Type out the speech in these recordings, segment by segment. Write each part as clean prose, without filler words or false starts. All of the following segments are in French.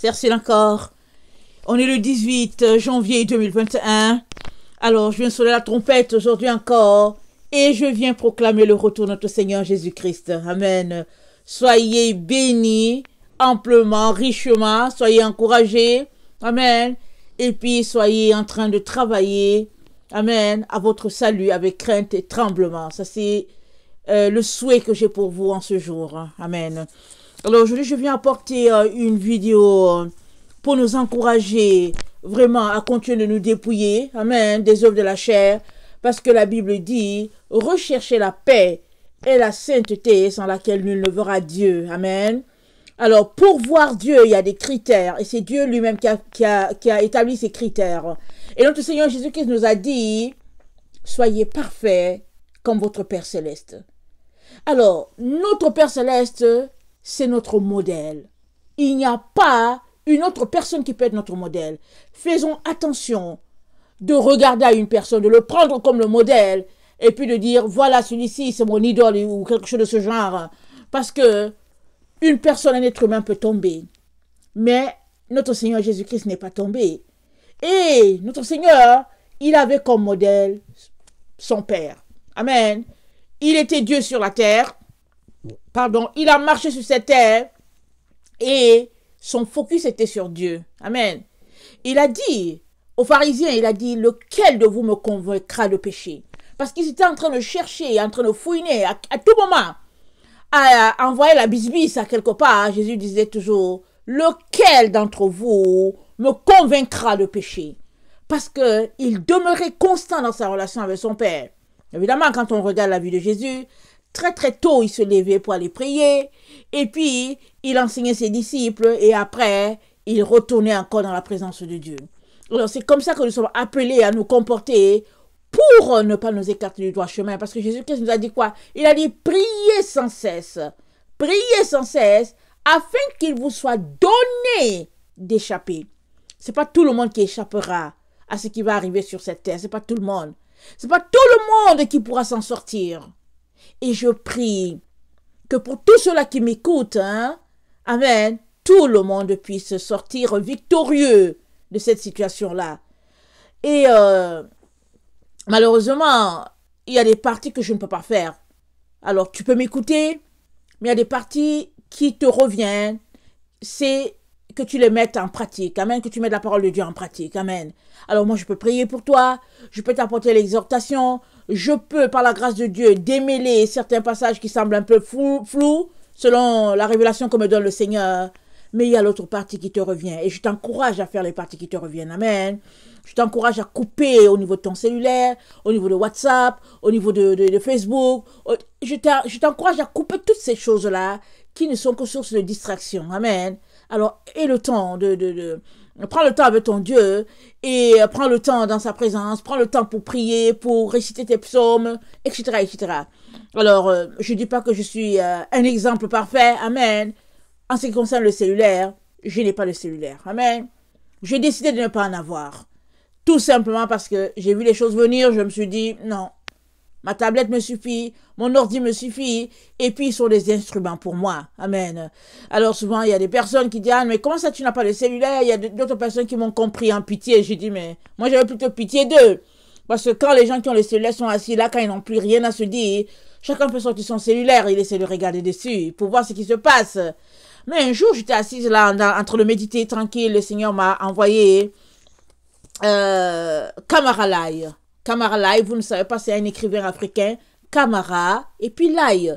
Merci encore. On est le 18 janvier 2021. Alors, je viens sonner la trompette aujourd'hui encore et je viens proclamer le retour de notre Seigneur Jésus-Christ. Amen. Soyez bénis amplement, richement. Soyez encouragés. Amen. Et puis, soyez en train de travailler. Amen. À votre salut avec crainte et tremblement. Ça, c'est le souhait que j'ai pour vous en ce jour. Amen. Alors, aujourd'hui, je viens apporter une vidéo pour nous encourager vraiment à continuer de nous dépouiller, amen, des œuvres de la chair, parce que la Bible dit, recherchez la paix et la sainteté sans laquelle nul ne verra Dieu, amen. Alors, pour voir Dieu, il y a des critères, et c'est Dieu lui-même qui a établi ces critères. Et notre Seigneur Jésus-Christ nous a dit, soyez parfaits comme votre Père Céleste. Alors, notre Père Céleste, c'est notre modèle. Il n'y a pas une autre personne qui peut être notre modèle. Faisons attention de regarder à une personne, de le prendre comme le modèle, et puis de dire, voilà, celui-ci, c'est mon idole, ou quelque chose de ce genre. Parce que une personne, un être humain peut tomber. Mais notre Seigneur Jésus-Christ n'est pas tombé. Et notre Seigneur, il avait comme modèle son Père. Amen. Il était Dieu sur la terre. Pardon, il a marché sur cette terre et son focus était sur Dieu. Amen. Il a dit aux pharisiens, il a dit, lequel de vous me convaincra de péché? Parce qu'ils étaient en train de chercher, en train de fouiner à tout moment, à envoyer la bisbise à quelque part. Jésus disait toujours, lequel d'entre vous me convaincra de péché? Parce qu'il demeurait constant dans sa relation avec son Père. Évidemment, quand on regarde la vie de Jésus, très très tôt, il se levait pour aller prier. Et puis, il enseignait ses disciples. Et après, il retournait encore dans la présence de Dieu. Alors, c'est comme ça que nous sommes appelés à nous comporter pour ne pas nous écarter du droit chemin. Parce que Jésus-Christ nous a dit quoi? Il a dit, priez sans cesse. Priez sans cesse afin qu'il vous soit donné d'échapper. C'est pas tout le monde qui échappera à ce qui va arriver sur cette terre. C'est pas tout le monde. C'est pas tout le monde qui pourra s'en sortir. Et je prie que pour tous ceux-là qui m'écoutent, amen, tout le monde puisse sortir victorieux de cette situation-là. Et malheureusement, il y a des parties que je ne peux pas faire. Alors, tu peux m'écouter, mais il y a des parties qui te reviennent. C'est que tu les mettes en pratique. Amen, que tu mettes la parole de Dieu en pratique. Amen. Alors, moi, je peux prier pour toi. Je peux t'apporter l'exhortation. Je peux, par la grâce de Dieu, démêler certains passages qui semblent un peu flous, selon la révélation que me donne le Seigneur. Mais il y a l'autre partie qui te revient. Et je t'encourage à faire les parties qui te reviennent. Amen. Je t'encourage à couper au niveau de ton cellulaire, au niveau de WhatsApp, au niveau de Facebook. Je t'encourage à couper toutes ces choses-là qui ne sont que source de distraction. Amen. Alors, aie le temps prends le temps avec ton Dieu et prends le temps dans sa présence, prends le temps pour prier, pour réciter tes psaumes, etc., etc. Alors, je ne dis pas que je suis un exemple parfait, amen. En ce qui concerne le cellulaire, je n'ai pas de cellulaire, amen. J'ai décidé de ne pas en avoir. Tout simplement parce que j'ai vu les choses venir, je me suis dit, non, ma tablette me suffit, mon ordi me suffit, et puis ils sont des instruments pour moi. Amen. Alors souvent, il y a des personnes qui disent, ah, mais comment ça tu n'as pas de cellulaire? Il y a d'autres personnes qui m'ont compris en pitié. J'ai dit, mais moi j'avais plutôt pitié d'eux. Parce que quand les gens qui ont les cellulaires sont assis là, quand ils n'ont plus rien à se dire, chacun peut sortir son cellulaire, il essaie de regarder dessus pour voir ce qui se passe. Mais un jour, j'étais assise là, en train de méditer tranquille, le Seigneur m'a envoyé Kamara Lai. Kamara Lai, vous ne savez pas, c'est un écrivain africain. Kamara, et puis Lai.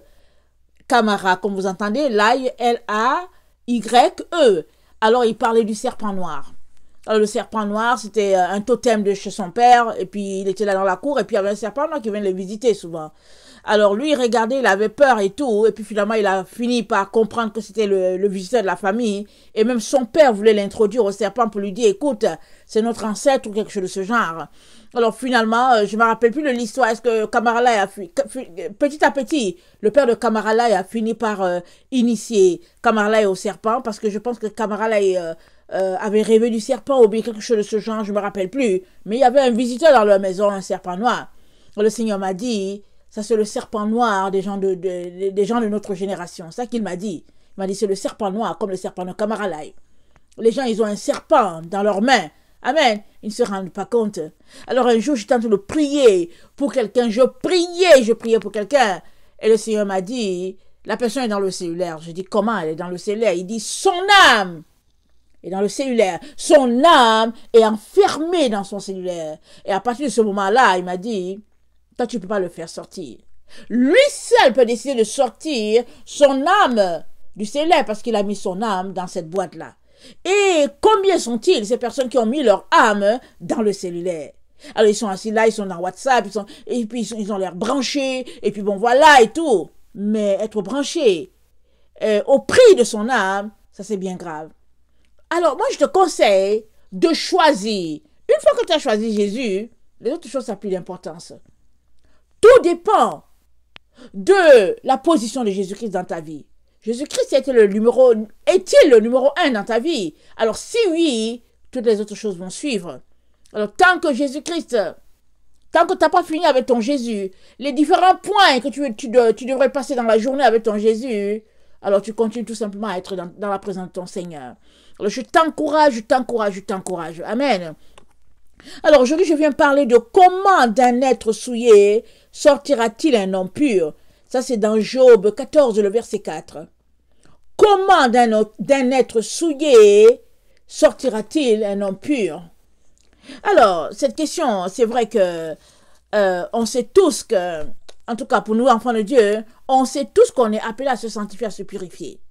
Kamara, comme vous entendez, Lai, L-A-Y-E. Alors, il parlait du serpent noir. Alors, le serpent noir, c'était un totem de chez son père, et puis il était là dans la cour, et puis il y avait un serpent noir qui venait le visiter souvent. Alors, lui, il regardait, il avait peur et tout, et puis finalement, il a fini par comprendre que c'était le visiteur de la famille, et même son père voulait l'introduire au serpent pour lui dire, écoute, c'est notre ancêtre ou quelque chose de ce genre. Alors finalement, je ne me rappelle plus de l'histoire. Est-ce que Kamara Lai a fini, petit à petit, le père de Kamara Lai a fini par initier Kamara Lai au serpent, parce que je pense que Kamara Lai avait rêvé du serpent ou bien quelque chose de ce genre, je ne me rappelle plus. Mais il y avait un visiteur dans leur maison, un serpent noir. Le Seigneur m'a dit, ça c'est le serpent noir des gens de notre génération. C'est ça qu'il m'a dit. Il m'a dit, c'est le serpent noir, comme le serpent de Kamara Lai. Les gens, ils ont un serpent dans leurs mains. Amen. Ils ne se rendent pas compte. Alors un jour, j'étais en train de prier pour quelqu'un. Je priais pour quelqu'un. Et le Seigneur m'a dit, la personne est dans le cellulaire. Je dis, comment elle est dans le cellulaire? Il dit, son âme est dans le cellulaire. Son âme est enfermée dans son cellulaire. Et à partir de ce moment-là, il m'a dit, toi, tu ne peux pas le faire sortir. Lui seul peut décider de sortir son âme du cellulaire parce qu'il a mis son âme dans cette boîte-là. Et combien sont-ils, ces personnes qui ont mis leur âme dans le cellulaire? Alors, ils sont assis là, ils sont dans WhatsApp, et puis ils ont l'air branchés, et puis bon, voilà, et tout. Mais être branché au prix de son âme, ça c'est bien grave. Alors, moi, je te conseille de choisir. Une fois que tu as choisi Jésus, les autres choses, ça n'a plus d'importance. Tout dépend de la position de Jésus-Christ dans ta vie. Jésus-Christ est-il le numéro 1 dans ta vie? Alors, si oui, toutes les autres choses vont suivre. Alors, tant que Jésus-Christ, tant que tu n'as pas fini avec ton Jésus, les différents points que tu devrais passer dans la journée avec ton Jésus, alors tu continues tout simplement à être dans la présence de ton Seigneur. Alors, je t'encourage. Amen. Alors, aujourd'hui, je viens parler de comment d'un être souillé sortira-t-il un homme pur. Ça, c'est dans Job 14, le verset 4. Comment d'un être souillé sortira-t-il un homme pur? Alors, cette question, c'est vrai que on sait tous que, en tout cas pour nous, enfants de Dieu, on sait tous qu'on est appelé à se sanctifier, à se purifier.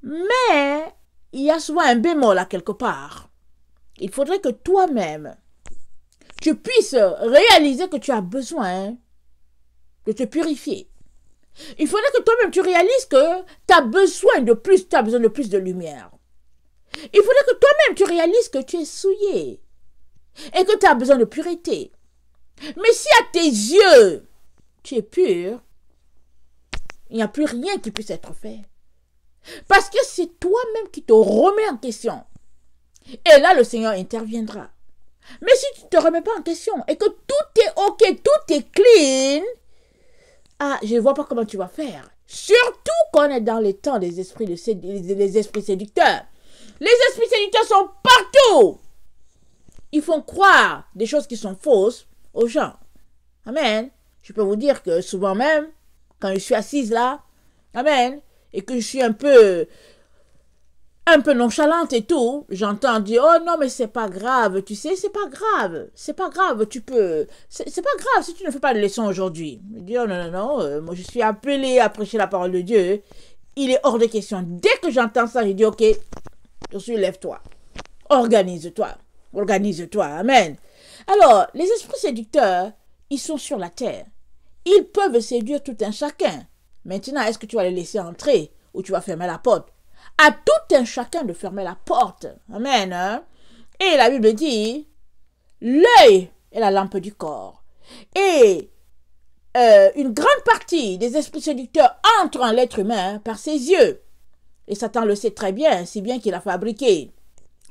Mais, il y a souvent un bémol à quelque part. Il faudrait que toi-même, tu puisses réaliser que tu as besoin de te purifier. Il faudrait que toi-même tu réalises que tu as besoin de plus, de lumière. Il faudrait que toi-même tu réalises que tu es souillé et que tu as besoin de pureté. Mais si à tes yeux tu es pur, il n'y a plus rien qui puisse être fait. Parce que c'est toi-même qui te remets en question. Et là, le Seigneur interviendra. Mais si tu ne te remets pas en question et que tout est ok, tout est clean, je ne vois pas comment tu vas faire. Surtout qu'on est dans les temps des esprits, des esprits séducteurs. Les esprits séducteurs sont partout. Ils font croire des choses qui sont fausses aux gens. Amen. Je peux vous dire que souvent même, quand je suis assise là, amen, et que je suis un peu nonchalante et tout, j'entends dire, oh non, mais c'est pas grave, tu sais, c'est pas grave, c'est pas grave, c'est pas grave si tu ne fais pas de leçon aujourd'hui. Je dis, oh non, moi je suis appelée à prêcher la parole de Dieu, il est hors de question. Dès que j'entends ça, je dis, ok, lève-toi, organise-toi, amen. Alors, les esprits séducteurs, ils sont sur la terre, ils peuvent séduire tout un chacun. Maintenant, est-ce que tu vas les laisser entrer ou tu vas fermer la porte? À tout un chacun de fermer la porte. Amen. Hein? Et la Bible dit, l'œil est la lampe du corps. Et une grande partie des esprits séducteurs entrent en l'être humain par ses yeux. Et Satan le sait très bien, si bien qu'il a fabriqué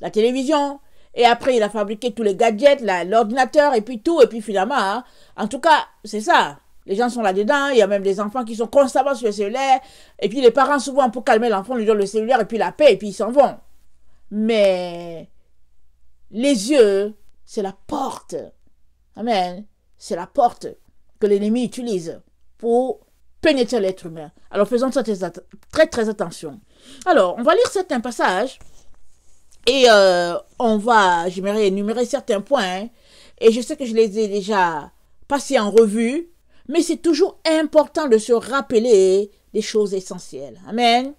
la télévision, et après il a fabriqué tous les gadgets, l'ordinateur, et puis tout, et puis finalement, hein, en tout cas, c'est ça. Les gens sont là-dedans, il y a même des enfants qui sont constamment sur le cellulaire, et puis les parents, souvent, pour calmer l'enfant, lui donnent le cellulaire, et puis la paix, et puis ils s'en vont. Mais les yeux, c'est la porte. Amen. C'est la porte que l'ennemi utilise pour pénétrer l'être humain. Alors faisons ça très attention. Alors, on va lire certains passages, et j'aimerais énumérer certains points, et je sais que je les ai déjà passés en revue, mais c'est toujours important de se rappeler des choses essentielles. Amen.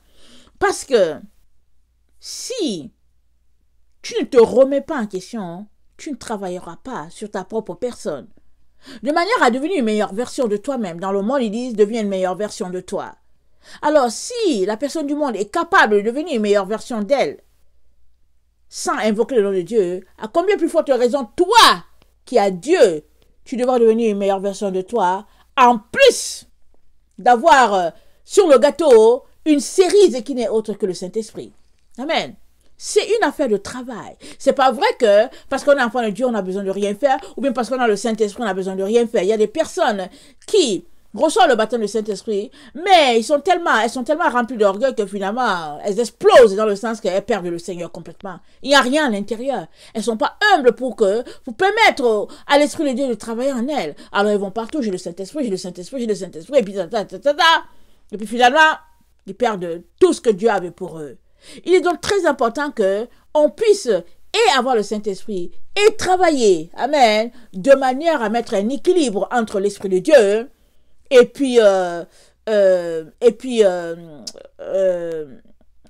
Parce que si tu ne te remets pas en question, tu ne travailleras pas sur ta propre personne. De manière à devenir une meilleure version de toi-même. Dans le monde, ils disent, deviens une meilleure version de toi. Alors, si la personne du monde est capable de devenir une meilleure version d'elle, sans invoquer le nom de Dieu, à combien plus forte raison, toi, qui as Dieu, tu devras devenir une meilleure version de toi, en plus d'avoir sur le gâteau une cerise qui n'est autre que le Saint-Esprit. Amen. C'est une affaire de travail. C'est pas vrai que parce qu'on est enfant de Dieu, on a besoin de rien faire, ou bien parce qu'on a le Saint-Esprit, on a besoin de rien faire. Il y a des personnes qui reçoivent le baptême du Saint-Esprit, mais elles sont tellement remplies d'orgueil que finalement, elles explosent dans le sens qu'elles perdent le Seigneur complètement. Il n'y a rien à l'intérieur. Elles ne sont pas humbles pour permettre à l'Esprit de Dieu de travailler en elles. Alors, elles vont partout, j'ai le Saint-Esprit, j'ai le Saint-Esprit, j'ai le Saint-Esprit, et puis, et puis finalement, ils perdent tout ce que Dieu avait pour eux. Il est donc très important qu'on puisse et avoir le Saint-Esprit et travailler, amen, de manière à mettre un équilibre entre l'Esprit de Dieu et puis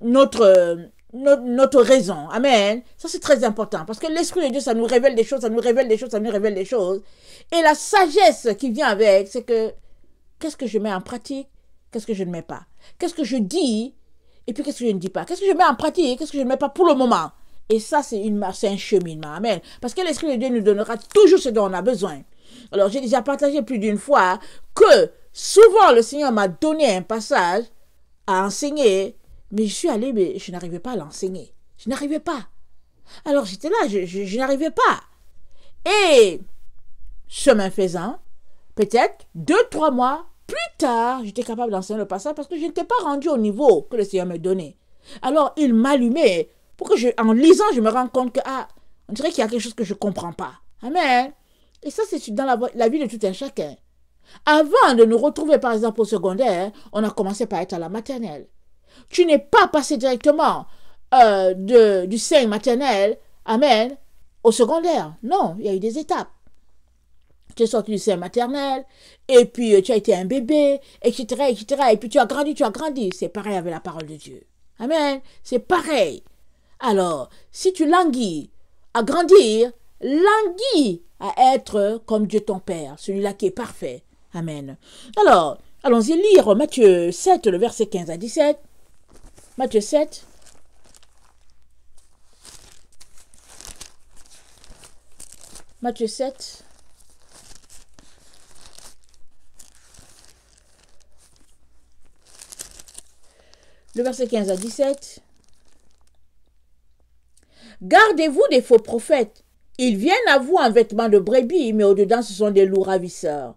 notre raison. Amen. Ça, c'est très important. Parce que l'Esprit de Dieu, ça nous révèle des choses, ça nous révèle des choses, ça nous révèle des choses. Et la sagesse qui vient avec, c'est que qu'est-ce que je mets en pratique? Qu'est-ce que je ne mets pas? Qu'est-ce que je dis? Et puis, qu'est-ce que je ne dis pas? Qu'est-ce que je mets en pratique? Qu'est-ce que je ne mets pas pour le moment? Et ça, c'est un cheminement. Amen. Parce que l'Esprit de Dieu nous donnera toujours ce dont on a besoin. Alors, j'ai déjà partagé plus d'une fois que souvent, le Seigneur m'a donné un passage à enseigner, mais je suis allée, mais je n'arrivais pas à l'enseigner. Je n'arrivais pas. Alors, j'étais là, je n'arrivais pas. Et, chemin faisant, peut-être 2-3 mois plus tard, j'étais capable d'enseigner le passage parce que je n'étais pas rendu au niveau que le Seigneur me donnait. Alors, il m'allumait pour que, en lisant, je me rends compte que, on dirait qu'il y a quelque chose que je ne comprends pas. Amen. Et ça, c'est dans la vie de tout un chacun. Avant de nous retrouver, par exemple, au secondaire, on a commencé par être à la maternelle. Tu n'es pas passé directement du sein maternel, amen, au secondaire. Non, il y a eu des étapes. Tu es sorti du sein maternel, et puis tu as été un bébé, etc., etc. Et puis tu as grandi. C'est pareil avec la parole de Dieu. Amen. C'est pareil. Alors, si tu languis à grandir, languis à être comme Dieu ton Père, celui-là qui est parfait. Amen. Alors, allons-y lire Matthieu 7, le verset 15 à 17. Matthieu 7. Matthieu 7. Le verset 15 à 17. Gardez-vous des faux prophètes. Ils viennent à vous en vêtements de brebis, mais au-dedans ce sont des loups ravisseurs.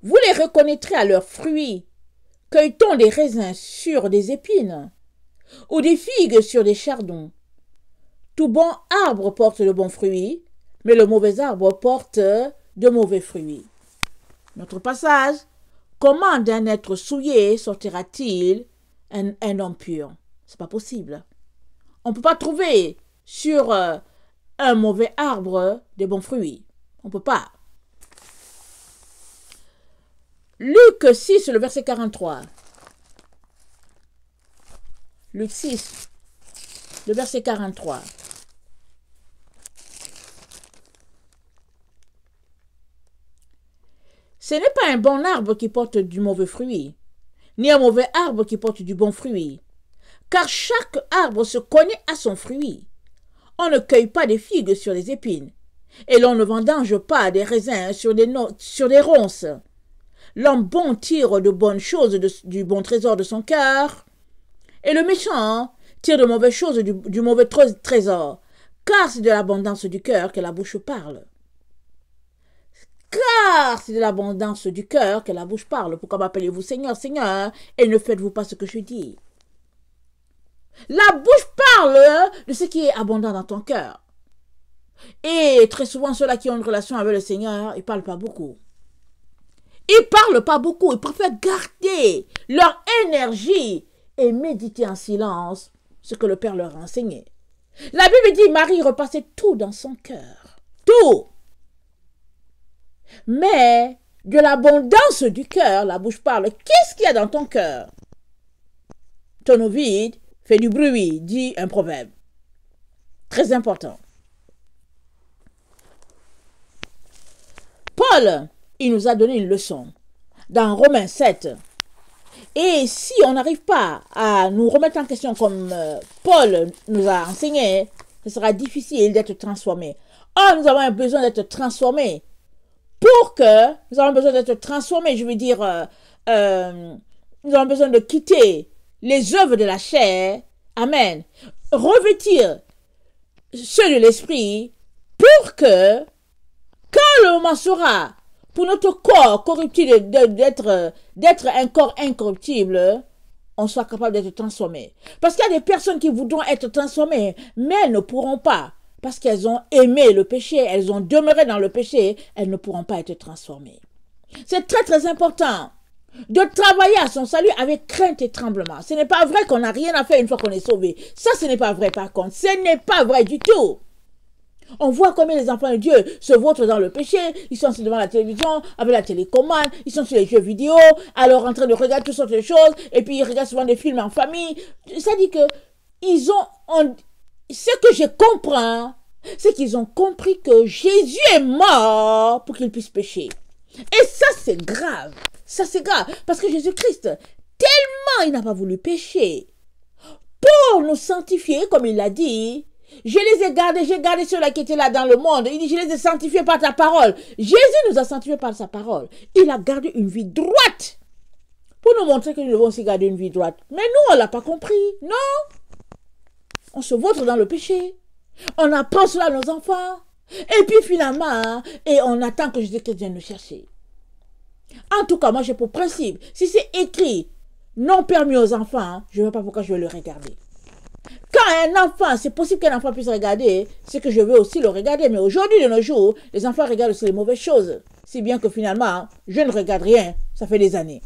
Vous les reconnaîtrez à leurs fruits. Cueille-t-on des raisins sur des épines ou des figues sur des chardons? Tout bon arbre porte de bons fruits, mais le mauvais arbre porte de mauvais fruits. Notre passage. Comment d'un être souillé sortira-t-il un homme pur? C'est pas possible. On ne peut pas trouver sur un mauvais arbre des bons fruits. On ne peut pas. Luc 6, le verset 43. Luc 6, le verset 43. Ce n'est pas un bon arbre qui porte du mauvais fruit, ni un mauvais arbre qui porte du bon fruit. Car chaque arbre se connaît à son fruit. On ne cueille pas des figues sur les épines, et l'on ne vendange pas des raisins sur des ronces. L'homme bon tire de bonnes choses du bon trésor de son cœur, et le méchant tire de mauvaises choses du mauvais trésor, car c'est de l'abondance du cœur que la bouche parle. Car c'est de l'abondance du cœur que la bouche parle. Pourquoi m'appelez-vous Seigneur, Seigneur, et ne faites-vous pas ce que je dis? La bouche parle de ce qui est abondant dans ton cœur. Et très souvent, ceux-là qui ont une relation avec le Seigneur, ils ne parlent pas beaucoup. Ils ne parlent pas beaucoup. Ils préfèrent garder leur énergie et méditer en silence ce que le Père leur a enseigné. La Bible dit, Marie repassait tout dans son cœur. Tout. Mais de l'abondance du cœur, la bouche parle. Qu'est-ce qu'il y a dans ton cœur? Ton eau vide fait du bruit, dit un proverbe. Très important. Paul, il nous a donné une leçon dans Romains 7. Et si on n'arrive pas à nous remettre en question comme Paul nous a enseigné, ce sera difficile d'être transformé. Or, nous avons besoin d'être transformés. Nous avons besoin d'être transformés, je veux dire, nous avons besoin de quitter les œuvres de la chair, amen, revêtir ceux de l'esprit pour que, quand le moment sera pour notre corps corruptible d'être un corps incorruptible, on soit capable d'être transformé. Parce qu'il y a des personnes qui voudront être transformées, mais elles ne pourront pas. Parce qu'elles ont aimé le péché, elles ont demeuré dans le péché, elles ne pourront pas être transformées. C'est très très important de travailler à son salut avec crainte et tremblement. Ce n'est pas vrai qu'on n'a rien à faire une fois qu'on est sauvé. Ça, ce n'est pas vrai par contre. Ce n'est pas vrai du tout. On voit combien les enfants de Dieu se vautrent dans le péché. Ils sont devant la télévision, avec la télécommande, ils sont sur les jeux vidéo, alors en train de regarder toutes sortes de choses, et puis ils regardent souvent des films en famille. Ça dit que ce que je comprends, c'est qu'ils ont compris que Jésus est mort pour qu'ils puissent pécher. Et ça, c'est grave. Ça, c'est grave. Parce que Jésus-Christ, tellement il n'a pas voulu pécher, pour nous sanctifier, comme il l'a dit, je les ai gardés, j'ai gardé ceux-là qui étaient là dans le monde. Il dit, je les ai sanctifiés par ta parole. Jésus nous a sanctifiés par sa parole. Il a gardé une vie droite. Pour nous montrer que nous devons aussi garder une vie droite. Mais nous, on ne l'a pas compris. Non. On se vautre dans le péché. On apprend cela à nos enfants. Et puis finalement, et on attend que Jésus-Christ vienne nous chercher. En tout cas, moi j'ai pour principe, si c'est écrit non permis aux enfants, je ne vois pas pourquoi je vais le regarder. Quand un enfant, c'est possible qu'un enfant puisse regarder, c'est que je veux aussi le regarder. Mais aujourd'hui, de nos jours, les enfants regardent aussi les mauvaises choses. Si bien que finalement, je ne regarde rien. Ça fait des années.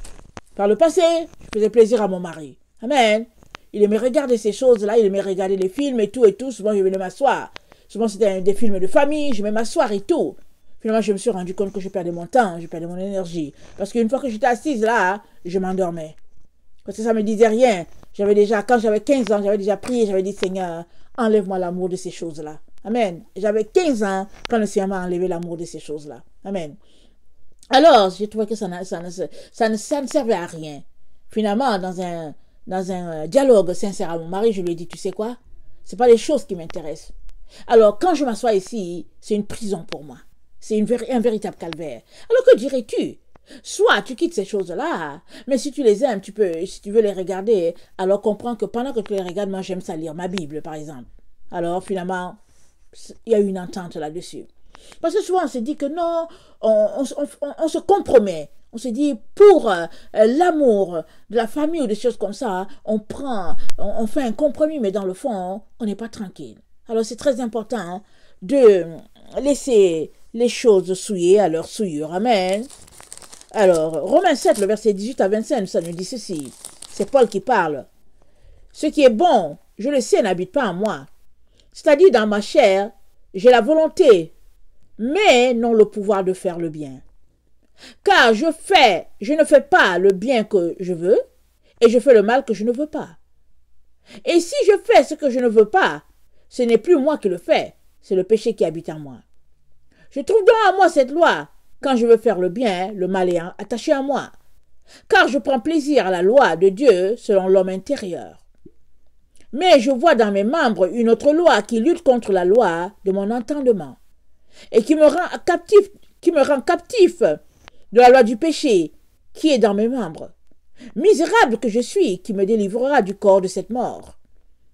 Par le passé, je faisais plaisir à mon mari. Amen. Il aimait regarder ces choses-là, il aimait regarder les films et tout. Souvent, je venais m'asseoir. Souvent, c'était des films de famille, je vais m'asseoir et tout. Finalement, je me suis rendu compte que je perdais mon temps, je perdais mon énergie. Parce qu'une fois que j'étais assise là, je m'endormais. Parce que ça ne me disait rien. Quand j'avais 15 ans, j'avais déjà prié, j'avais dit, Seigneur, enlève-moi l'amour de ces choses-là. Amen. J'avais 15 ans quand le Seigneur m'a enlevé l'amour de ces choses-là. Amen. Alors, j'ai trouvé que ça ne servait à rien. Finalement, dans un dialogue sincère à mon mari, je lui ai dit, tu sais quoi? Ce n'est pas les choses qui m'intéressent. Alors, quand je m'assois ici, c'est une prison pour moi. C'est un véritable calvaire. Alors, que dirais-tu? Soit tu quittes ces choses-là, mais si tu les aimes, si tu veux les regarder, alors comprends que pendant que tu les regardes, moi j'aime ça lire ma Bible, par exemple. Alors, finalement, il y a une entente là-dessus. Parce que souvent, on se dit que non, on se compromet. On se dit, pour l'amour de la famille ou des choses comme ça, on fait un compromis, mais dans le fond, on n'est pas tranquille. Alors, c'est très important de laisser les choses souiller à leur souillure. Amen. Alors, Romains 7, le verset 18 à 25, ça nous dit ceci. C'est Paul qui parle. Ce qui est bon, je le sais, n'habite pas en moi. C'est-à-dire, dans ma chair, j'ai la volonté, mais non le pouvoir de faire le bien. Car je ne fais pas le bien que je veux, et je fais le mal que je ne veux pas. Et si je fais ce que je ne veux pas, ce n'est plus moi qui le fais, c'est le péché qui habite en moi. Je trouve donc en moi cette loi. Quand je veux faire le bien, le mal est attaché à moi. Car je prends plaisir à la loi de Dieu selon l'homme intérieur. Mais je vois dans mes membres une autre loi qui lutte contre la loi de mon entendement et qui me rend captif de la loi du péché qui est dans mes membres. Misérable que je suis, qui me délivrera du corps de cette mort.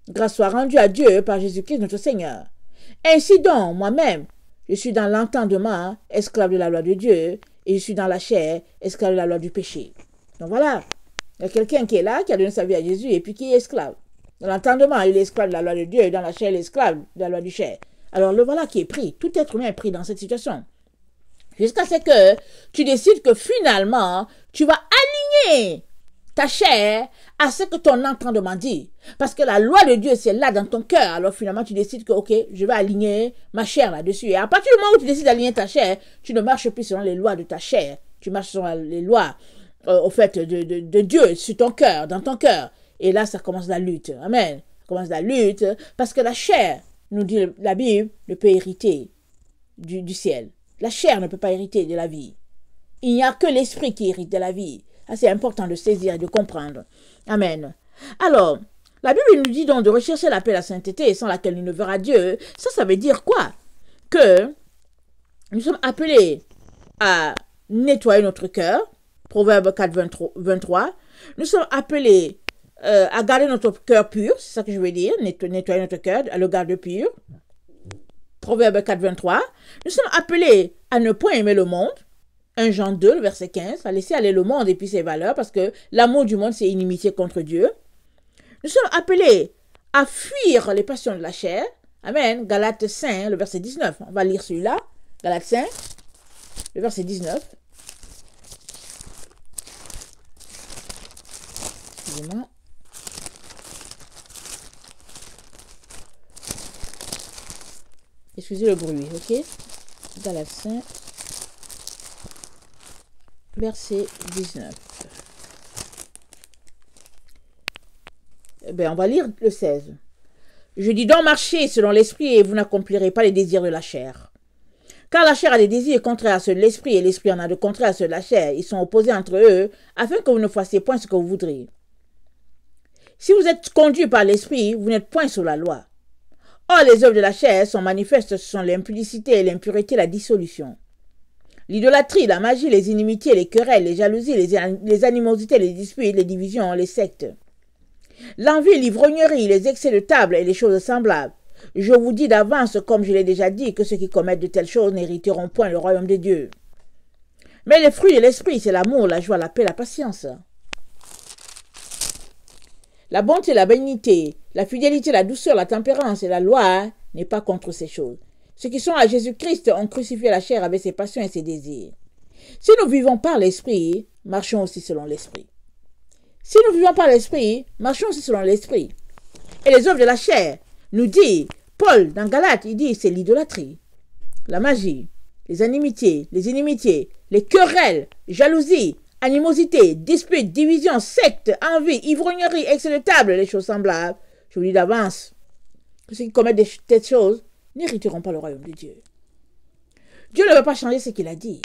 Grâce soit rendue à Dieu par Jésus-Christ notre Seigneur. Ainsi donc, moi-même, je suis dans l'entendement, esclave de la loi de Dieu, et je suis dans la chair, esclave de la loi du péché. Donc voilà, il y a quelqu'un qui est là, qui a donné sa vie à Jésus, et puis qui est esclave. Dans l'entendement, il est esclave de la loi de Dieu, et dans la chair, il est esclave de la loi du chair. Alors le voilà qui est pris. Tout être humain est pris dans cette situation. Jusqu'à ce que tu décides que finalement, tu vas aligner ta chair à ce que ton entendement dit. Parce que la loi de Dieu, c'est là dans ton cœur. Alors finalement, tu décides que, ok, je vais aligner ma chair là-dessus. Et à partir du moment où tu décides d'aligner ta chair, tu ne marches plus selon les lois de ta chair. Tu marches selon les lois, au fait, de Dieu, sur ton cœur, dans ton cœur. Et là, ça commence la lutte. Amen. Ça commence la lutte. Parce que la chair, nous dit la Bible, ne peut hériter du ciel. La chair ne peut pas hériter de la vie. Il n'y a que l'esprit qui hérite de la vie. C'est important de saisir et de comprendre. Amen. Alors, la Bible nous dit donc de rechercher la paix et la sainteté sans laquelle nous ne verra Dieu. Ça veut dire quoi? Que nous sommes appelés à nettoyer notre cœur. Proverbe 4, 23. Nous sommes appelés à garder notre cœur pur. C'est ça que je veux dire. Nettoyer notre cœur, à le garder pur. Proverbe 4, 23. Nous sommes appelés à ne point aimer le monde. 1 Jean 2, le verset 15, à laisser aller le monde et puis ses valeurs, parce que l'amour du monde, c'est inimitié contre Dieu. Nous sommes appelés à fuir les passions de la chair. Amen. Galates 5, le verset 19. On va lire celui-là. Galates 5, le verset 19. Excusez-moi. Excusez le bruit, ok? Galates 5, verset 19. Eh bien, on va lire le 16. Je dis donc marchez selon l'esprit et vous n'accomplirez pas les désirs de la chair. Car la chair a des désirs contraires à ceux de l'esprit et l'esprit en a de contraires à ceux de la chair. Ils sont opposés entre eux afin que vous ne fassiez point ce que vous voudriez. Si vous êtes conduit par l'esprit, vous n'êtes point sous la loi. Or, les œuvres de la chair sont manifestes, ce sont l'impudicité, l'impureté, la dissolution. L'idolâtrie, la magie, les inimitiés, les querelles, les jalousies, les animosités, les disputes, les divisions, les sectes. L'envie, l'ivrognerie, les excès de table et les choses semblables. Je vous dis d'avance, comme je l'ai déjà dit, que ceux qui commettent de telles choses n'hériteront point le royaume de Dieu. Mais les fruits de l'esprit, c'est l'amour, la joie, la paix, la patience. La bonté, la bénignité, la fidélité, la douceur, la tempérance et la loi n'est pas contre ces choses. Ceux qui sont à Jésus-Christ ont crucifié la chair avec ses passions et ses désirs. Si nous vivons par l'esprit, marchons aussi selon l'esprit. Si nous vivons par l'esprit, marchons aussi selon l'esprit. Et les œuvres de la chair, nous dit, Paul dans Galates, il dit, c'est l'idolâtrie, la magie, les inimitiés, les querelles, jalousie, animosité, disputes, divisions, sectes, envie, ivrognerie, excès de table, les choses semblables. Je vous dis d'avance que ceux qui commettent de telles choses n'hériteront pas le royaume de Dieu. Dieu ne veut pas changer ce qu'il a dit.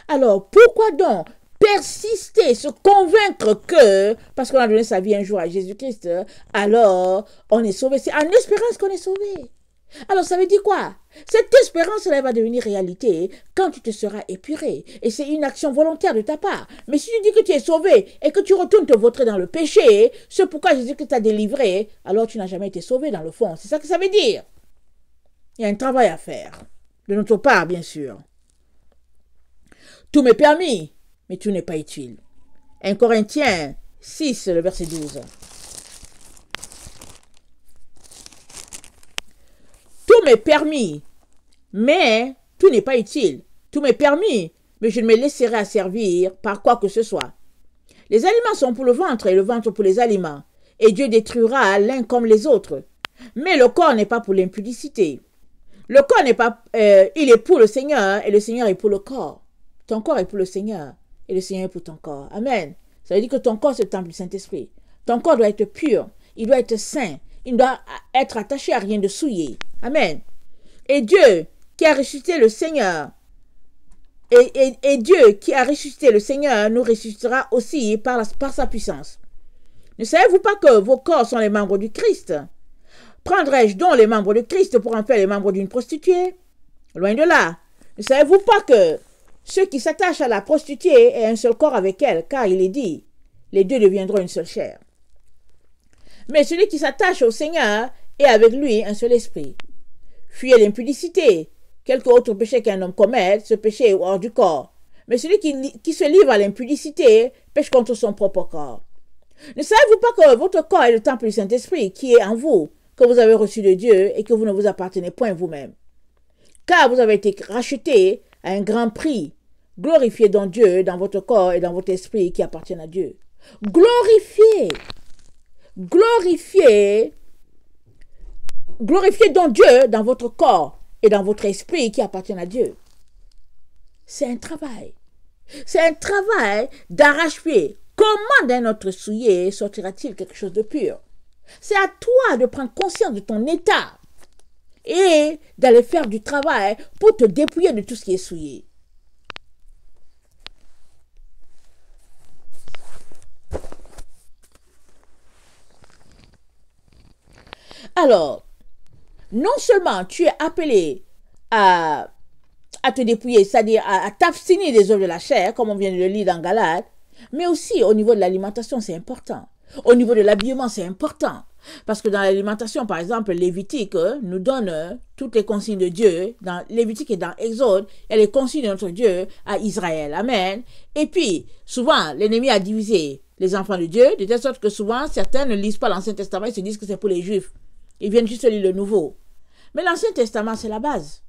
Alors, pourquoi donc persister, se convaincre que, parce qu'on a donné sa vie un jour à Jésus-Christ, alors on est sauvé? C'est en espérance qu'on est sauvé. Alors ça veut dire quoi? Cette espérance-là va devenir réalité quand tu te seras épuré. Et c'est une action volontaire de ta part. Mais si tu dis que tu es sauvé et que tu retournes te vautrer dans le péché, c'est pourquoi Jésus t'a délivré, alors tu n'as jamais été sauvé dans le fond. C'est ça que ça veut dire. Il y a un travail à faire. De notre part, bien sûr. Tout m'est permis, mais tout n'est pas utile. 1 Corinthiens 6, le verset 12. Tout m'est permis, mais tout n'est pas utile. Tout m'est permis, mais je ne me laisserai asservir par quoi que ce soit. Les aliments sont pour le ventre et le ventre pour les aliments, et Dieu détruira l'un comme les autres. Mais le corps n'est pas pour l'impudicité. Le corps n'est pas, il est pour le Seigneur et le Seigneur est pour le corps. Ton corps est pour le Seigneur et le Seigneur est pour ton corps. Amen. Ça veut dire que ton corps, c'est le temple du Saint-Esprit. Ton corps doit être pur, il doit être saint, il doit être attaché à rien de souillé. Amen. Et Dieu qui a ressuscité le Seigneur, et Dieu qui a ressuscité le Seigneur nous ressuscitera aussi par sa puissance. Ne savez-vous pas que vos corps sont les membres du Christ? Prendrais-je donc les membres de Christ pour en faire les membres d'une prostituée? Loin de là. Ne savez-vous pas que ceux qui s'attachent à la prostituée aient un seul corps avec elle, car il est dit, les deux deviendront une seule chair. Mais celui qui s'attache au Seigneur est avec lui un seul esprit. Fuyez l'impudicité. Quelque autre péché qu'un homme commette, ce péché est hors du corps. Mais celui qui se livre à l'impudicité pêche contre son propre corps. Ne savez-vous pas que votre corps est le temple du Saint-Esprit qui est en vous, que vous avez reçu de Dieu et que vous ne vous appartenez point vous-même? Car vous avez été rachetés à un grand prix. Glorifiez donc Dieu dans votre corps et dans votre esprit qui appartiennent à Dieu. Glorifiez donc Dieu dans votre corps et dans votre esprit qui appartiennent à Dieu. C'est un travail. C'est un travail d'arrache-pied. Comment d'un autre souillé sortira-t-il quelque chose de pur? C'est à toi de prendre conscience de ton état et d'aller faire du travail pour te dépouiller de tout ce qui est souillé. Alors, non seulement tu es appelé à te dépouiller, c'est-à-dire à t'abstenir des œuvres de la chair, comme on vient de le lire dans Galates, mais aussi au niveau de l'alimentation, c'est important. Au niveau de l'habillement, c'est important. Parce que dans l'alimentation, par exemple, Lévitique nous donne toutes les consignes de Dieu. Dans Lévitique et dans Exode, il y a les consignes de notre Dieu à Israël. Amen. Et puis, souvent, l'ennemi a divisé les enfants de Dieu, de telle sorte que souvent, certains ne lisent pas l'Ancien Testament, ils se disent que c'est pour les Juifs. Ils viennent juste lire le Nouveau. Mais l'Ancien Testament, c'est la base.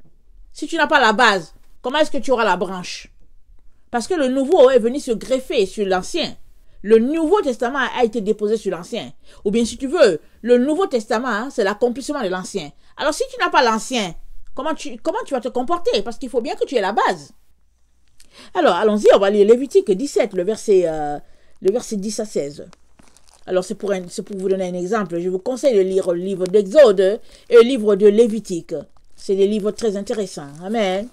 Si tu n'as pas la base, comment est-ce que tu auras la branche? Parce que le Nouveau est venu se greffer sur l'Ancien. Le Nouveau Testament a été déposé sur l'Ancien. Ou bien, si tu veux, le Nouveau Testament, c'est l'accomplissement de l'Ancien. Alors, si tu n'as pas l'Ancien, comment tu vas te comporter? Parce qu'il faut bien que tu aies la base. Alors, allons-y, on va lire Lévitique 17, le verset 10 à 16. Alors, c'est pour vous donner un exemple. Je vous conseille de lire le livre d'Exode et le livre de Lévitique. C'est des livres très intéressants. Amen.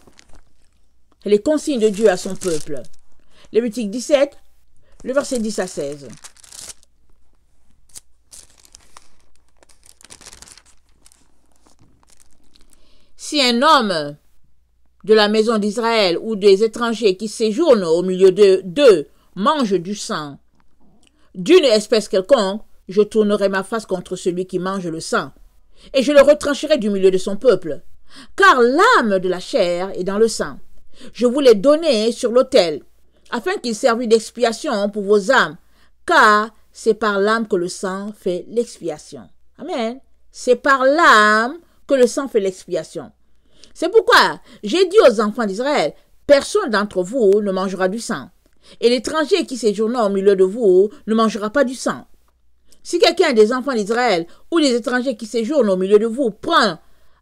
Les consignes de Dieu à son peuple. Lévitique 17, le verset 10 à 16. Si un homme de la maison d'Israël ou des étrangers qui séjournent au milieu d'eux mange du sang d'une espèce quelconque, je tournerai ma face contre celui qui mange le sang, et je le retrancherai du milieu de son peuple. Car l'âme de la chair est dans le sang. Je vous l'ai donné sur l'autel, afin qu'il servît d'expiation pour vos âmes, car c'est par l'âme que le sang fait l'expiation. Amen. C'est par l'âme que le sang fait l'expiation. C'est pourquoi j'ai dit aux enfants d'Israël, personne d'entre vous ne mangera du sang, et l'étranger qui séjournera au milieu de vous ne mangera pas du sang. Si quelqu'un des enfants d'Israël ou des étrangers qui séjournent au milieu de vous prend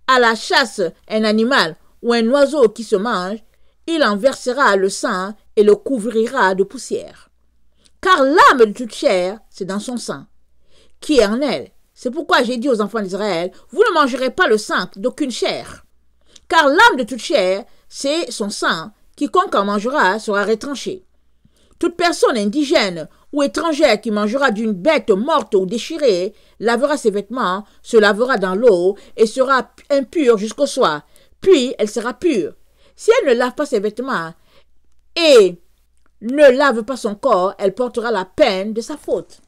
à la chasse un animal ou un oiseau qui se mange, il en versera le sang et le couvrira de poussière. Car l'âme de toute chair, c'est dans son sang, qui est en elle. C'est pourquoi j'ai dit aux enfants d'Israël, vous ne mangerez pas le sang d'aucune chair. Car l'âme de toute chair, c'est son sang, quiconque en mangera sera retranché. Toute personne indigène ou étrangère qui mangera d'une bête morte ou déchirée lavera ses vêtements, se lavera dans l'eau et sera impure jusqu'au soir. Puis elle sera pure. Si elle ne lave pas ses vêtements et ne lave pas son corps, elle portera la peine de sa faute.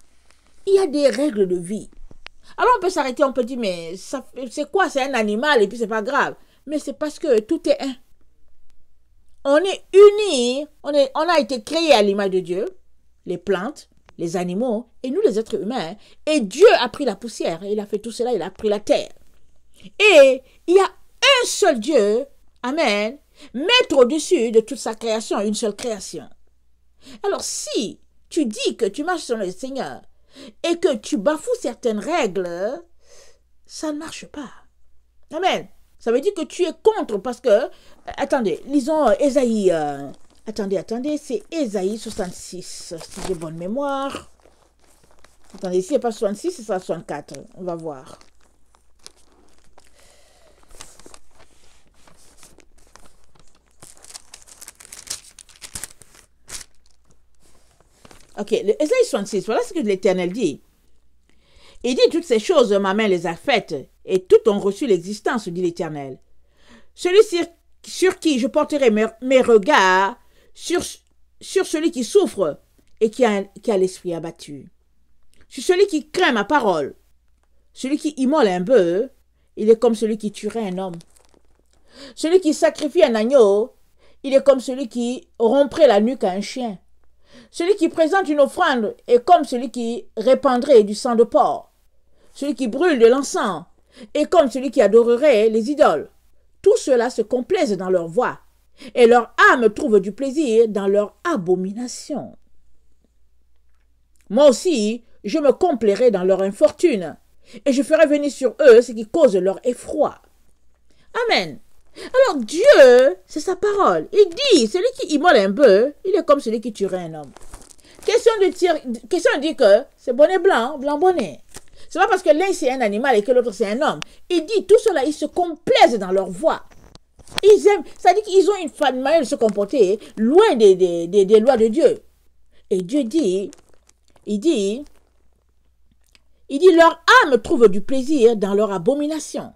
Il y a des règles de vie. Alors on peut s'arrêter, on peut dire, mais c'est quoi? C'est un animal et puis c'est pas grave. Mais c'est parce que tout est un. On est unis, on a été créés à l'image de Dieu, les plantes, les animaux et nous les êtres humains. Et Dieu a pris la poussière, il a fait tout cela, il a pris la terre. Et il y a un seul Dieu, amen, mettre au-dessus de toute sa création une seule création. Alors si tu dis que tu marches sur le Seigneur et que tu bafoues certaines règles, ça ne marche pas. Amen. Ça veut dire que tu es contre parce que, attendez, lisons Ésaïe, attendez, c'est Ésaïe 66, si j'ai bonne mémoire. Attendez, ici, il n'y a pas 66, c'est 64, on va voir. Ok, Ésaïe 66, voilà ce que l'Éternel dit. Il dit, toutes ces choses, ma main les a faites, et toutes ont reçu l'existence, dit l'Éternel. Celui sur qui je porterai mes regards, sur celui qui souffre et qui a l'esprit abattu. Sur celui qui craint ma parole. Celui qui immole un bœuf, il est comme celui qui tuerait un homme. Celui qui sacrifie un agneau, il est comme celui qui romprait la nuque à un chien. Celui qui présente une offrande est comme celui qui répandrait du sang de porc. Celui qui brûle de l'encens est comme celui qui adorerait les idoles. Tous ceux-là se complaisent dans leur voie, et leur âme trouve du plaisir dans leur abomination. Moi aussi, je me complairai dans leur infortune, et je ferai venir sur eux ce qui cause leur effroi. Amen. Alors Dieu, c'est sa parole. Il dit, celui qui immole un bœuf, il est comme celui qui tuerait un homme. Question de dire que c'est bonnet blanc, blanc bonnet. C'est pas parce que l'un c'est un animal et que l'autre c'est un homme. Il dit, tout cela, ils se complaisent dans leur voie. Ils aiment, c'est-à-dire qu'ils ont une manière de se comporter loin des lois de Dieu. Et Dieu dit, il dit, leur âme trouve du plaisir dans leur abomination.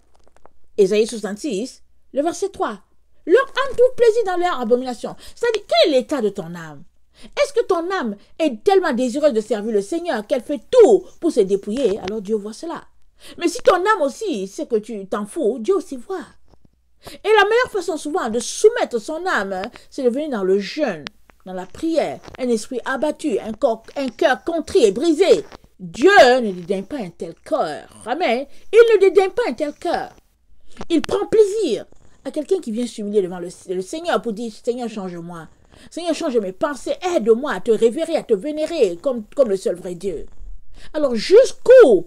Ésaïe 66, le verset 3. Leur âme trouve plaisir dans leur abomination. C'est-à-dire, quel est l'état de ton âme? Est-ce que ton âme est tellement désireuse de servir le Seigneur qu'elle fait tout pour se dépouiller? Alors Dieu voit cela. Mais si ton âme aussi sait que tu t'en fous, Dieu aussi voit. Et la meilleure façon souvent de soumettre son âme, c'est de venir dans le jeûne, dans la prière, un esprit abattu, un cœur contrit et brisé. Dieu ne dédaigne pas un tel cœur. Amen. Il ne dédaigne pas un tel cœur. Il prend plaisir à quelqu'un qui vient s'humilier devant le Seigneur pour dire, Seigneur, change-moi. Seigneur, change mes pensées, aide-moi à te révérer, à te vénérer comme le seul vrai Dieu. Alors jusqu'où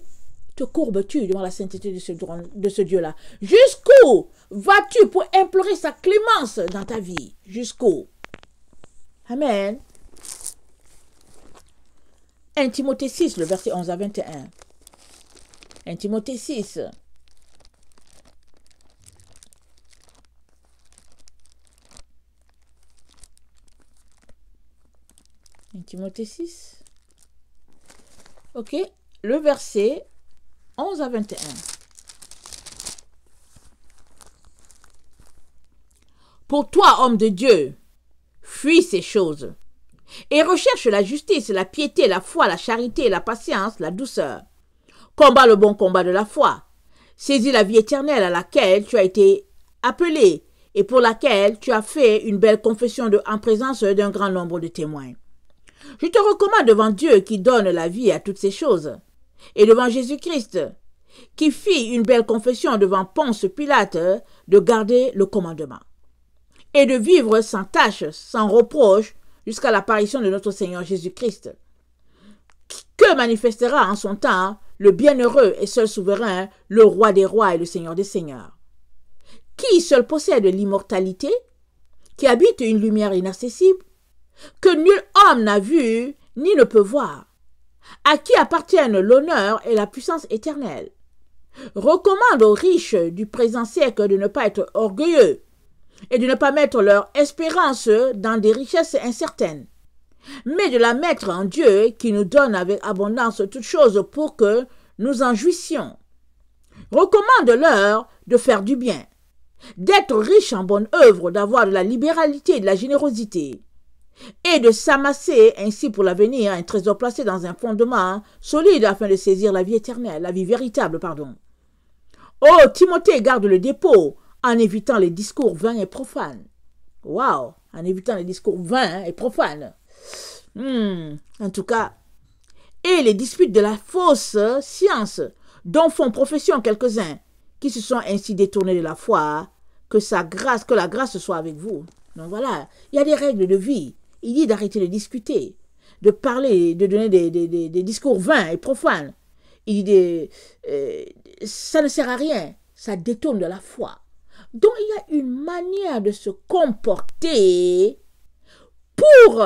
te courbes-tu devant la sainteté de ce Dieu-là? Jusqu'où vas-tu pour implorer sa clémence dans ta vie? Jusqu'où? Amen. 1 Timothée 6, le verset 11 à 21. 1 Timothée 6. Timothée 6. Ok. Le verset 11 à 21. Pour toi, homme de Dieu, fuis ces choses et recherche la justice, la piété, la foi, la charité, la patience, la douceur. Combat le bon combat de la foi. Saisis la vie éternelle à laquelle tu as été appelé et pour laquelle tu as fait une belle confession en présence d'un grand nombre de témoins. Je te recommande devant Dieu qui donne la vie à toutes ces choses, et devant Jésus-Christ, qui fit une belle confession devant Ponce Pilate, de garder le commandement, et de vivre sans tache, sans reproche, jusqu'à l'apparition de notre Seigneur Jésus-Christ, que manifestera en son temps le bienheureux et seul souverain, le roi des rois et le Seigneur des seigneurs, qui seul possède l'immortalité, qui habite une lumière inaccessible, que nul homme n'a vu ni ne peut voir, à qui appartiennent l'honneur et la puissance éternelle. Recommande aux riches du présent siècle de ne pas être orgueilleux et de ne pas mettre leur espérance dans des richesses incertaines, mais de la mettre en Dieu qui nous donne avec abondance toutes choses pour que nous en jouissions. Recommande-leur de faire du bien, d'être riches en bonnes œuvres, d'avoir de la libéralité et de la générosité, et de s'amasser ainsi pour l'avenir un trésor placé dans un fondement solide afin de saisir la vie éternelle, la vie véritable, pardon. Oh, Timothée, garde le dépôt en évitant les discours vains et profanes. Waouh, en évitant les discours vains et profanes. En tout cas, et les disputes de la fausse science dont font profession quelques-uns qui se sont ainsi détournés de la foi, que la grâce soit avec vous. Donc voilà, il y a des règles de vie. Il dit d'arrêter de discuter, de parler, de donner des discours vains et profanes. Il dit ça ne sert à rien, ça détourne de la foi. Donc il y a une manière de se comporter pour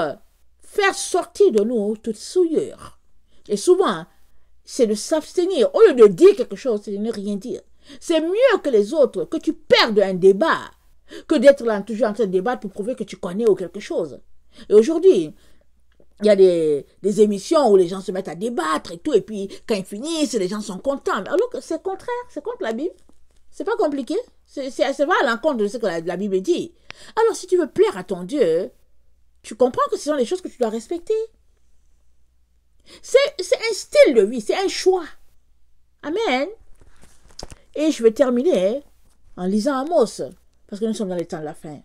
faire sortir de nous toute souillure. Et souvent, c'est de s'abstenir. Au lieu de dire quelque chose, c'est de ne rien dire. C'est mieux que les autres, que tu perdes un débat, que d'être là toujours en train de débattre pour prouver que tu connais ou quelque chose. Et aujourd'hui, il y a des émissions où les gens se mettent à débattre et tout, et puis quand ils finissent, les gens sont contents. Alors que c'est contraire, c'est contre la Bible. C'est pas compliqué. C'est va à l'encontre de ce que la Bible dit. Alors si tu veux plaire à ton Dieu, tu comprends que ce sont les choses que tu dois respecter. C'est un style de vie, c'est un choix. Amen. Et je vais terminer en lisant Amos, parce que nous sommes dans les temps de la fin.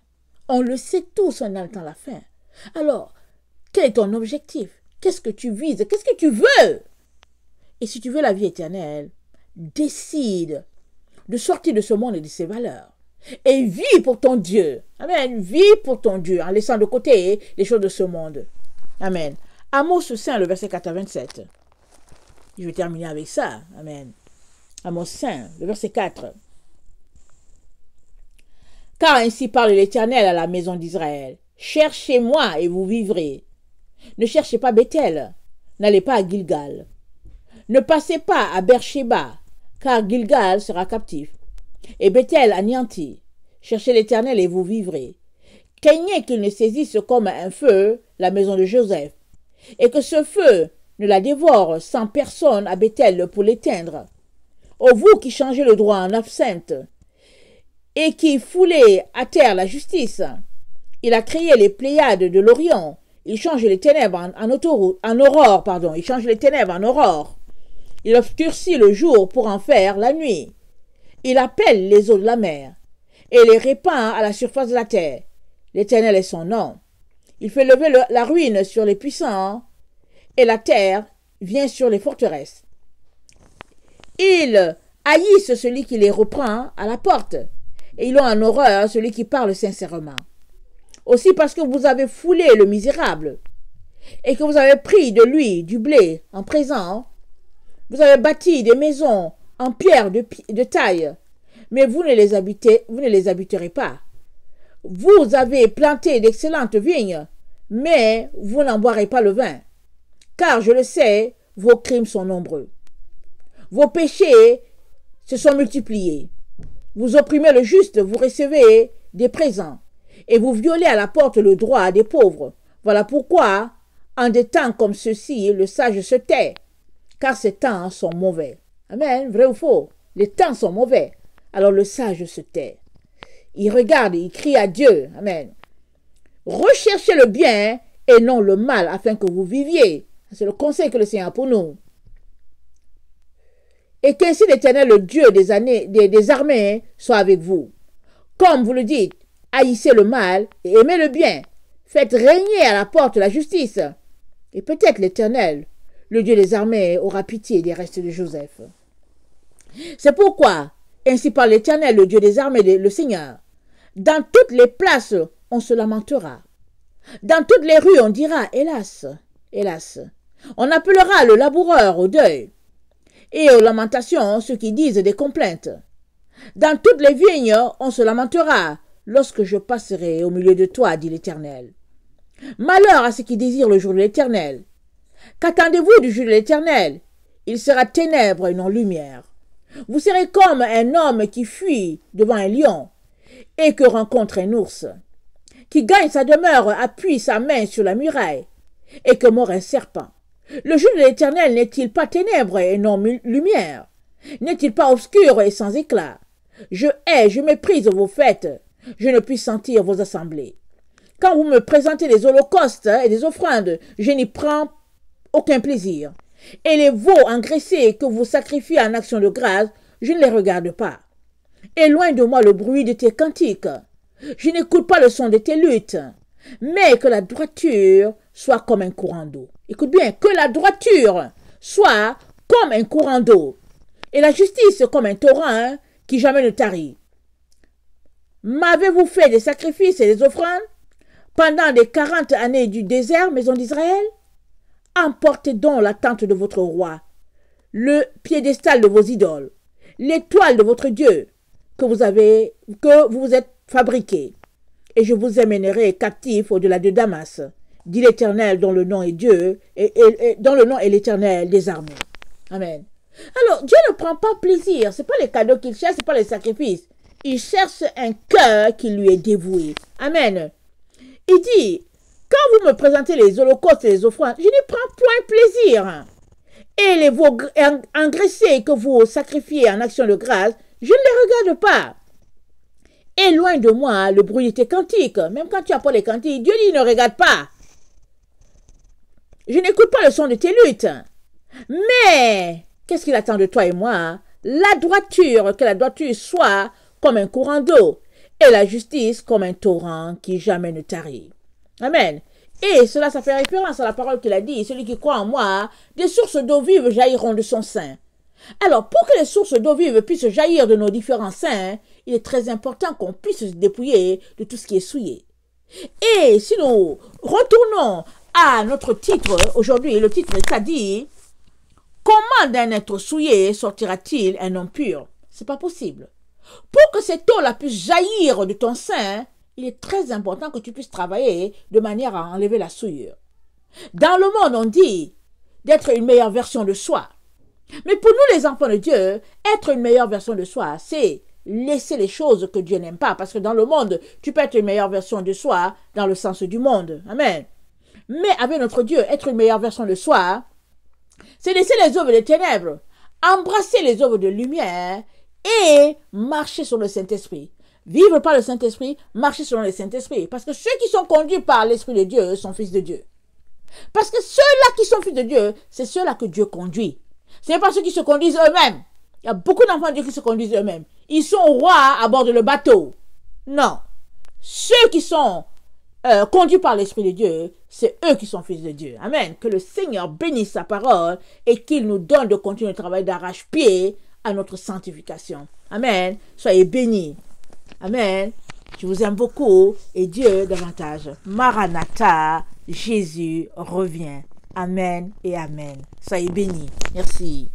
On le sait tous, on est dans le temps de la fin. Alors, quel est ton objectif? Qu'est-ce que tu vises? Qu'est-ce que tu veux? Et si tu veux la vie éternelle, décide de sortir de ce monde et de ses valeurs. Et vis pour ton Dieu. Amen. Vis pour ton Dieu en laissant de côté les choses de ce monde. Amen. Amos 5, le verset 4 à 27. Je vais terminer avec ça. Amen. Amos 5, le verset 4. Car ainsi parle l'Éternel à la maison d'Israël. Cherchez-moi et vous vivrez. Ne cherchez pas Bethel. N'allez pas à Gilgal. Ne passez pas à Beersheba, car Gilgal sera captif. Et Bethel anéanti. Cherchez l'Éternel et vous vivrez. Craignez qu'il ne saisisse comme un feu la maison de Joseph, et que ce feu ne la dévore sans personne à Bethel pour l'éteindre. Ô vous qui changez le droit en absinthe, et qui foulez à terre la justice, il a créé les Pléiades de l'Orient, Il change les ténèbres en autoroute, en aurore, pardon. Il change les ténèbres en aurore. Il obscurcit le jour pour en faire la nuit. Il appelle les eaux de la mer et les répand à la surface de la terre. L'Éternel est son nom. Il fait lever la ruine sur les puissants et la terre vient sur les forteresses. Ils haïssent celui qui les reprend à la porte et ils ont en horreur celui qui parle sincèrement. Aussi parce que vous avez foulé le misérable et que vous avez pris de lui du blé en présent, vous avez bâti des maisons en pierre de taille, mais vous ne les habiterez pas. Vous avez planté d'excellentes vignes, mais vous n'en boirez pas le vin. Car je le sais, vos crimes sont nombreux. Vos péchés se sont multipliés. Vous opprimez le juste, vous recevez des présents, et vous violez à la porte le droit des pauvres. Voilà pourquoi, en des temps comme ceux-ci, le sage se tait, car ces temps sont mauvais. Amen, vrai ou faux? Les temps sont mauvais, alors le sage se tait. Il regarde, il crie à Dieu. Amen. Recherchez le bien et non le mal, afin que vous viviez. C'est le conseil que le Seigneur a pour nous. Et qu'ainsi l'Éternel, le Dieu des armées, soit avec vous. Comme vous le dites, haïssez le mal et aimez le bien. Faites régner à la porte la justice. Et peut-être l'Éternel, le Dieu des armées, aura pitié des restes de Joseph. C'est pourquoi, ainsi parle l'Éternel, le Dieu des armées, le Seigneur, dans toutes les places, on se lamentera. Dans toutes les rues, on dira, hélas, hélas. On appellera le laboureur au deuil, et aux lamentations ceux qui disent des complaintes. Dans toutes les vignes, on se lamentera, lorsque je passerai au milieu de toi, dit l'Éternel. Malheur à ceux qui désirent le jour de l'Éternel. Qu'attendez-vous du jour de l'Éternel? Il sera ténèbres et non lumière. Vous serez comme un homme qui fuit devant un lion et que rencontre un ours, qui gagne sa demeure, appuie sa main sur la muraille et que mord un serpent. Le jour de l'Éternel n'est-il pas ténèbres et non lumière? N'est-il pas obscur et sans éclat? Je hais, je méprise vos fêtes, je ne puis sentir vos assemblées. Quand vous me présentez des holocaustes et des offrandes, je n'y prends aucun plaisir. Et les veaux engraissés que vous sacrifiez en action de grâce, je ne les regarde pas. Éloigne de moi le bruit de tes cantiques. Je n'écoute pas le son de tes luttes. Mais que la droiture soit comme un courant d'eau. Écoute bien, que la droiture soit comme un courant d'eau. Et la justice comme un torrent qui jamais ne tarit. M'avez-vous fait des sacrifices et des offrandes pendant les 40 années du désert, maison d'Israël? Emportez donc la tente de votre roi, le piédestal de vos idoles, l'étoile de votre Dieu que vous vous êtes fabriqué, et je vous amènerai captifs au-delà de Damas, dit l'Éternel dont le nom est Dieu, et dont le nom est l'Éternel des armées. Amen. Alors, Dieu ne prend pas plaisir, ce n'est pas les cadeaux qu'il cherche, ce n'est pas les sacrifices. Il cherche un cœur qui lui est dévoué. Amen. Il dit, quand vous me présentez les holocaustes et les offrandes, je n'y prends point plaisir. Et les veaux engraissés que vous sacrifiez en action de grâce, je ne les regarde pas. Éloigne de moi le bruit de tes cantiques. Même quand tu apportes les cantiques, Dieu dit, ne regarde pas. Je n'écoute pas le son de tes luttes. Mais, qu'est-ce qu'il attend de toi et moi? La droiture, que la droiture soit comme un courant d'eau, et la justice comme un torrent qui jamais ne tarit. Amen. Et cela, ça fait référence à la parole qu'il a dit, celui qui croit en moi, des sources d'eau vive jailliront de son sein. Alors, pour que les sources d'eau vive puissent jaillir de nos différents seins, il est très important qu'on puisse se dépouiller de tout ce qui est souillé. Et si nous retournons à notre titre aujourd'hui, le titre est à dire, comment d'un être souillé sortira-t-il un homme pur? C'est pas possible. Pour que cette eau-là puisse jaillir de ton sein, il est très important que tu puisses travailler de manière à enlever la souillure. Dans le monde, on dit d'être une meilleure version de soi. Mais pour nous, les enfants de Dieu, être une meilleure version de soi, c'est laisser les choses que Dieu n'aime pas. Parce que dans le monde, tu peux être une meilleure version de soi dans le sens du monde. Amen. Mais avec notre Dieu, être une meilleure version de soi, c'est laisser les œuvres des ténèbres, embrasser les œuvres de lumière et marcher sur le Saint-Esprit. Vivre par le Saint-Esprit, marcher selon le Saint-Esprit. Parce que ceux qui sont conduits par l'Esprit de Dieu sont fils de Dieu. Parce que ceux-là qui sont fils de Dieu, c'est ceux-là que Dieu conduit. Ce n'est pas ceux qui se conduisent eux-mêmes. Il y a beaucoup d'enfants de Dieu qui se conduisent eux-mêmes. Ils sont rois à bord de le bateau. Non. Ceux qui sont conduits par l'Esprit de Dieu, c'est eux qui sont fils de Dieu. Amen. Que le Seigneur bénisse sa parole et qu'il nous donne de continuer le travail d'arrache-pied à notre sanctification. Amen. Soyez bénis. Amen. Je vous aime beaucoup et Dieu davantage. Maranatha, Jésus revient. Amen et Amen. Soyez bénis. Merci.